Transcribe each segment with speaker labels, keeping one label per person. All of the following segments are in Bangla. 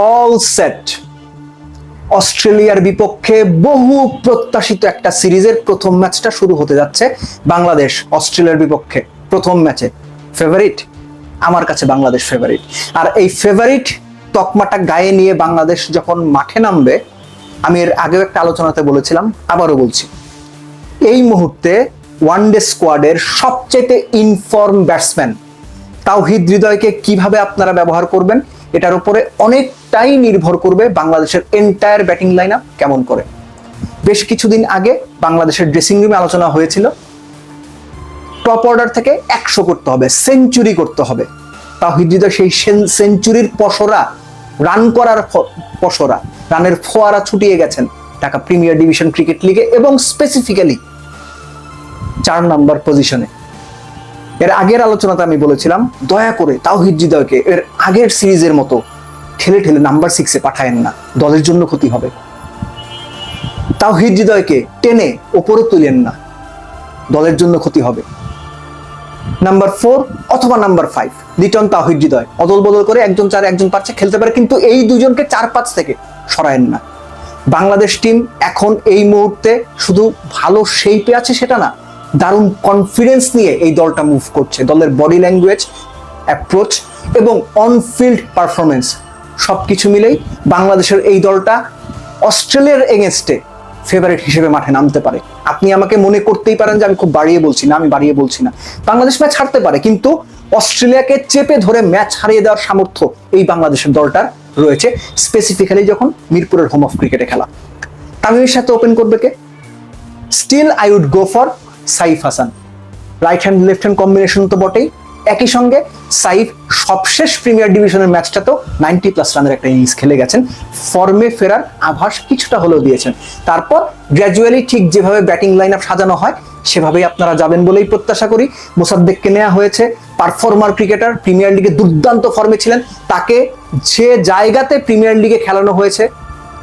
Speaker 1: All set. অস্ট্রেলিয়ার বিপক্ষে বহু প্রত্যাশিত একটা সিরিজের প্রথম ম্যাচটা শুরু হতে যাচ্ছে। বাংলাদেশ অস্ট্রেলিয়ার বিপক্ষে প্রথম ম্যাচে ফেভারিট, আমার কাছে বাংলাদেশ ফেভারিট। আর এই ফেভারিট তকমাটা গায়ে নিয়ে বাংলাদেশ যখন মাঠে নামবে, আমি এর আগেও একটা আলোচনাতে বলেছিলাম, আবারও বলছি, এই মুহূর্তে ওয়ানডে স্কোয়াডের সবচেয়ে ইনফর্ম ব্যাটসম্যান তাওহিদ হৃদয়কে কিভাবে আপনারা ব্যবহার করবেন, এটার উপরে অনেকটাই নির্ভর করবে বাংলাদেশের এন্টায়ার ব্যাটিং লাইন আপ কেমন করে। বেশ কিছুদিন আগে বাংলাদেশের ড্রেসিং রুমে আলোচনা হয়েছিল, টপ অর্ডার থেকে 100 করতে হবে, সেঞ্চুরি করতে হবে। তাওহিদ হৃদয় সেই সেঞ্চুরির পসরা, রান করার পসরা, রানের ফোয়ারা ছুটিয়ে গেছেন ঢাকা প্রিমিয়ার ডিভিশন ক্রিকেট লিগে এবং স্পেসিফিক্যালি 4 নম্বর পজিশনে। এর আগের আলোচনাতে আমি বলেছিলাম, দয়া করে তাওহিদ হৃদয়কে এর আগের সিরিজের মতো ঠেলে ঠেলে নাম্বার 6-এ পাঠায়েন না, দলের জন্য ক্ষতি হবে। তাওহিদ হৃদয়কে টেনে ওপরে তুলেন না, দলের জন্য ক্ষতি হবে। নাম্বার 4 অথবা নাম্বার 5 লিটন তাওহিদ হৃদয় অদল বদল করে একজন 4 একজন 5-এ খেলতে পারে, কিন্তু এই দুজনকে 4-5 থেকে সরায়েন না। বাংলাদেশ টিম এখন এই মুহূর্তে শুধু ভালো শেপে আছে সেটা না, দারুণ কনফিডেন্স নিয়ে এই দলটা মুভ করছে। দলের বডি ল্যাঙ্গুয়েজ, অ্যাপ্রোচ এবং অনফিল্ড পারফরমেন্স সবকিছু মিলেই বাংলাদেশের এই দলটা অস্ট্রেলিয়ার এগেনস্টে ফেভারিট হিসেবে মাঠে নামতে পারে। আপনি আমাকে মনে করতেই পারেন যে আমি খুব বাড়িয়ে বলছি না, আমি বাড়িয়ে বলছি না। বাংলাদেশ ম্যাচ হারতে পারে, কিন্তু অস্ট্রেলিয়াকে চেপে ধরে ম্যাচ হারিয়ে দেওয়ার সামর্থ্য এই বাংলাদেশের দলটার রয়েছে, স্পেসিফিক্যালি যখন মিরপুরের হোম অফ ক্রিকেটে খেলা। তামিমের সাথে ওপেন করবে কে? Still I would go for Saif Hasan. Right hand left hand combination তো বটেই, একই সঙ্গে সাইফ সবশেষ প্রিমিয়ার ডিভিশনের ম্যাচটা তো 90+ রানের একটা ইনিংস খেলে গেছেন, ফর্মে ফেরার আভাস কিছুটা হলেও দিয়েছেন। তারপর গ্র্যাজুয়ালি ঠিক যেভাবে ব্যাটিং লাইন আপ সাজানো হয় সেভাবেই আপনারা যাবেন বলেই প্রত্যাশা করি। মোসাদ্দেককে নেওয়া হয়েছে, পারফর্মার ক্রিকেটার, প্রিমিয়ার লিগে দুর্দান্ত ফর্মে ছিলেন, তাকে যে জায়গাতে প্রিমিয়ার লিগে খেলানো হয়েছে,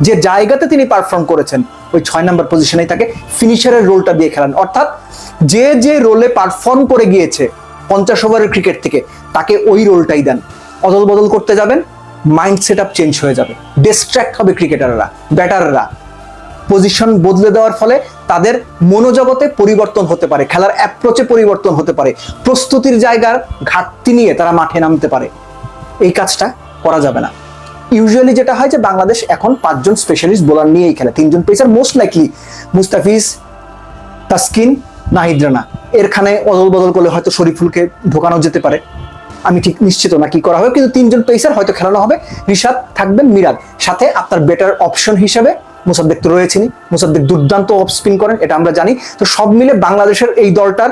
Speaker 1: যে জায়গাতে তিনি পারফর্ম করেছেন, ওই 6 নম্বর পজিশনেই তাকে ফিনিশারের রোলটা দিয়ে খেলান। অর্থাৎ যে যে রোলে পারফর্ম করে গিয়েছে 50 ওভারের ক্রিকেট থেকে, তাকে ওই রোলটাই দেন। অদল বদল করতে যাবেন, মাইন্ড সেট আপ চেঞ্জ হয়ে যাবে, ডিস্ট্র্যাক্ট হবে ক্রিকেটাররা, ব্যাটাররা। পজিশন বদলে দেওয়ার ফলে তাদের মনোজগতে পরিবর্তন হতে পারে, খেলার অ্যাপ্রোচে পরিবর্তন হতে পারে, প্রস্তুতির জায়গার ঘাটতি নিয়ে তারা মাঠে নামতে পারে। এই কাজটা করা যাবে না। ইউজুয়ালি যেটা হয় যে বাংলাদেশ এখন 5 জন স্পেশালিস্ট বোলার নিয়েই খেলে, 3 জন pacer, most likely Mustafiz, Taskin, Nahid Rana. এরখানে অদল বদল করলে হয়তো শরীফুলকে ঢোকানো যেতে পারে, আমি ঠিক নিশ্চিত না কি করা হবে, কিন্তু 3 জন পেসার হয়তো খেলানো হবে। রিশাদ থাকবেন, মিরাজ, সাথে আপনার বেটার অপশন হিসেবে মুসাদ্দেক তো রয়েছেনই। মুসাদ্দেক দুর্দান্ত অফ স্পিন করেন, এটা আমরা জানি। তো সব মিলে বাংলাদেশের এই দলটার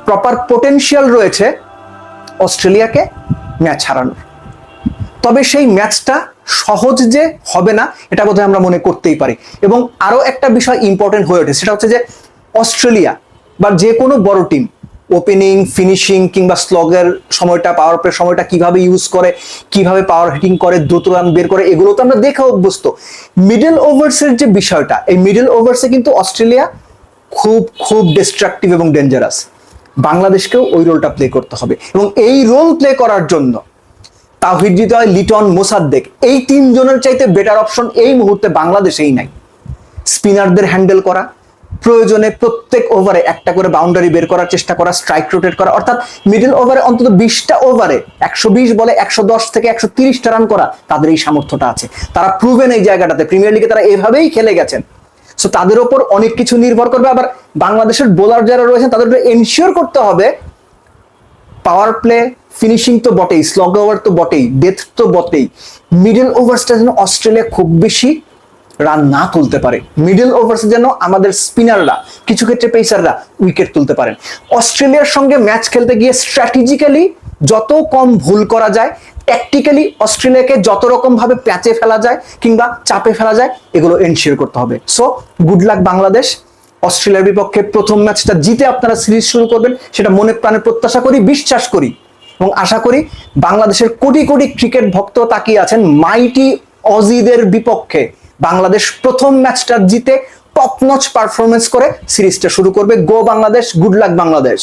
Speaker 1: প্রপার পোটেনশিয়াল রয়েছে অস্ট্রেলিয়াকে ম্যাচ হারানোর। তবে সেই ম্যাচটা সহজ যে হবে না এটা বোধহয় আমরা মনে করতেই পারি। এবং আরো একটা বিষয় ইম্পর্টেন্ট হয়ে ওঠে, সেটা হচ্ছে যে অস্ট্রেলিয়া বা যে কোনো বড় টিম ওপেনিং, ফিনিশিং কিংবা স্লগের সময়টা, পাওয়ার প্লে সময়টা কিভাবে ইউজ করে, কিভাবে পাওয়ার হিটিং করে, দ্রুত রান বের করে, এগুলো তো আমরা দেখে অভ্যস্ত। মিডল ওভার্সের যে বিষয়টা, এই মিডল ওভার্সে কিন্তু অস্ট্রেলিয়া খুব খুব ডিস্ট্রাকটিভ এবং ডেঞ্জারাস। বাংলাদেশকেও ওই রোলটা প্লে করতে হবে, এবং এই রোল প্লে করার জন্য তাওহিদ হৃদয়, লিটন, মোসাদ্দেক, এই 3 জনের চাইতে বেটার অপশন এই মুহূর্তে বাংলাদেশেই নাই। স্পিনারদের হ্যান্ডেল করা, প্রয়োজনে প্রত্যেক ওভারে একটা করে বাউন্ডারি বের করার চেষ্টা করা, স্ট্রাইক রোটেট করা, অর্থাৎ মিডল ওভারে অন্তত 20টা ওভারে 120 বলে 110 থেকে 130টা রান করা, তাদের এই সামর্থ্যটা আছে। তারা প্রুভেন এই জায়গাটাতে, প্রিমিয়ার লিগে তারা এভাবেই খেলে গেছেন। সো তাদের ওপর অনেক কিছু নির্ভর করবে। আবার বাংলাদেশের বোলার যারা রয়েছেন তাদের এনশিওর করতে হবে পাওয়ার প্লে, ফিনিশিং তো বটেই, স্লগ ওভার তো বটেই, ডেথ তো বটেই, মিডল ওভার্সটা যেন অস্ট্রেলিয়া খুব বেশি রান না তুলতে পারে। মিডল ওভার্সে যেন আমাদের স্পিনাররা, কিছু ক্ষেত্রে পেসাররা উইকেট তুলতে পারেন। অস্ট্রেলিয়ার সঙ্গে ম্যাচ খেলতে গিয়ে স্ট্র্যাটেজিক্যালি যত কম ভুল করা যায়, ট্যাকটিক্যালি অস্ট্রেলিয়াকে যত রকম ভাবে প্যাচে ফেলা যায় কিংবা চাপে ফেলা যায়, এগুলো এনশিওর করতে হবে। So good luck Bangladesh. অস্ট্রেলিয়ার বিপক্ষে প্রথম ম্যাচটা জিতে আপনারা সিরিজ শুরু করবেন, সেটা মনে প্রাণে প্রত্যাশা করি, বিশ্বাস করি এবং আশা করি। বাংলাদেশের কোটি কোটি ক্রিকেট ভক্ত তাকিয়ে আছেন মাইটি অজিদের বিপক্ষে। বাংলাদেশ প্রথম ম্যাচটা জিতে টপ নচ পারফরমেন্স করে সিরিজটা শুরু করবে। গো বাংলাদেশ, গুড লাক বাংলাদেশ।